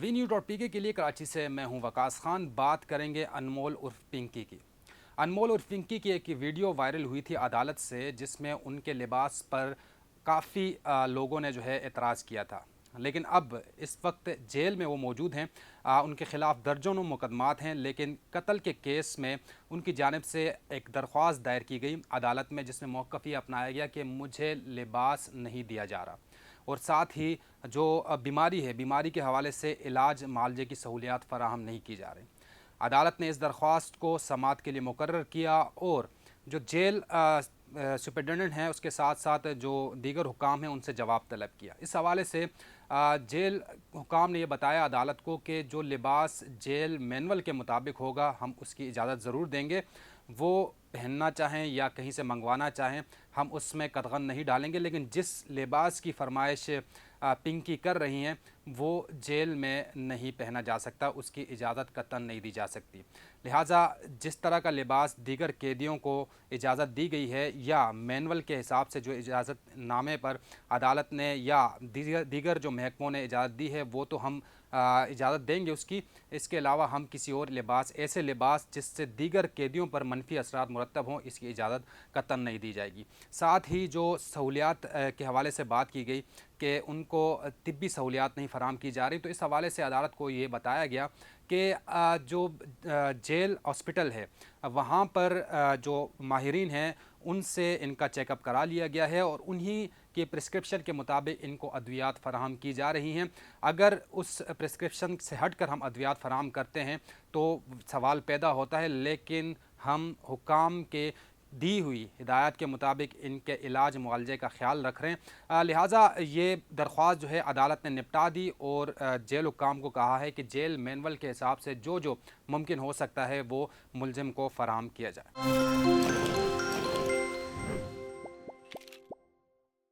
We न्यूज़.pk के लिए कराची से मैं हूं वकास खान। बात करेंगे अनमोल उर्फ पिंकी की। अनमोल उर्फ पिंकी की एक वीडियो वायरल हुई थी अदालत से, जिसमें उनके लिबास पर काफ़ी लोगों ने जो है एतराज़ किया था। लेकिन अब इस वक्त जेल में वो मौजूद हैं। उनके ख़िलाफ़ दर्जनों मुकदमात हैं, लेकिन कत्ल के केस में उनकी जानिब से एक दरख्वास्त दायर की गई अदालत में, जिसमें मौक़िफ़ ये अपनाया गया कि मुझे लिबास नहीं दिया जा रहा, और साथ ही जो बीमारी है, बीमारी के हवाले से इलाज मालजे की सहूलियात फ़राहम नहीं की जा रही। अदालत ने इस दरख्वास्त को समाअत के लिए मुकर्रर किया और जो जेल सुपरिटेंडेंट हैं उसके साथ साथ जो दीगर हुकाम हैं उनसे जवाब तलब किया। इस हवाले से जेल हुकाम ने यह बताया अदालत को कि जो लिबास जेल मैनुअल के मुताबिक होगा हम उसकी इजाज़त ज़रूर देंगे। वो पहनना चाहें या कहीं से मंगवाना चाहें, हम उसमें कतगन नहीं डालेंगे, लेकिन जिस लिबास की फरमाइश पिंकी कर रही हैं वो जेल में नहीं पहना जा सकता, उसकी इजाज़त कतई नहीं दी जा सकती। लिहाजा जिस तरह का लिबास दीगर कैदियों को इजाज़त दी गई है या मैनुअल के हिसाब से जो इजाज़त नामे पर अदालत ने या दीगर जो महकमों ने इजाज़त दी है वो तो हम इजाज़त देंगे उसकी। इसके अलावा हम किसी और लिबास, ऐसे लिबास जिससे दीगर कैदियों पर मनफी असरात मुरतब हों, इसकी इजाज़त कतई नहीं दी जाएगी। साथ ही जो सहूलियात के हवाले से बात की गई कि उनको तिब्बी सहूलियात नहीं फ़राहम की जा रही, तो इस हवाले से अदालत को ये बताया गया कि जो जेल हॉस्पिटल है वहाँ पर जो माहिरीन हैं उनसे इनका चेकअप करा लिया गया है और उन्हीं के प्रिस्क्रिप्शन के मुताबिक इनको अद्वियात फ़राहम की जा रही हैं। अगर उस प्रिस्क्रिप्शन से हटकर हम अद्वियात फ़राहम करते हैं तो सवाल पैदा होता है, लेकिन हम हुकाम के दी हुई हिदायत के मुताबिक इनके इलाज मुआलजे का ख्याल रख रहे हैं। लिहाजा ये दरख्वास्त जो है अदालत ने निपटा दी और जेल हुकाम को कहा है कि जेल मैनुअल के हिसाब से जो जो मुमकिन हो सकता है वो मुलजिम को फ़राहम किया जाए।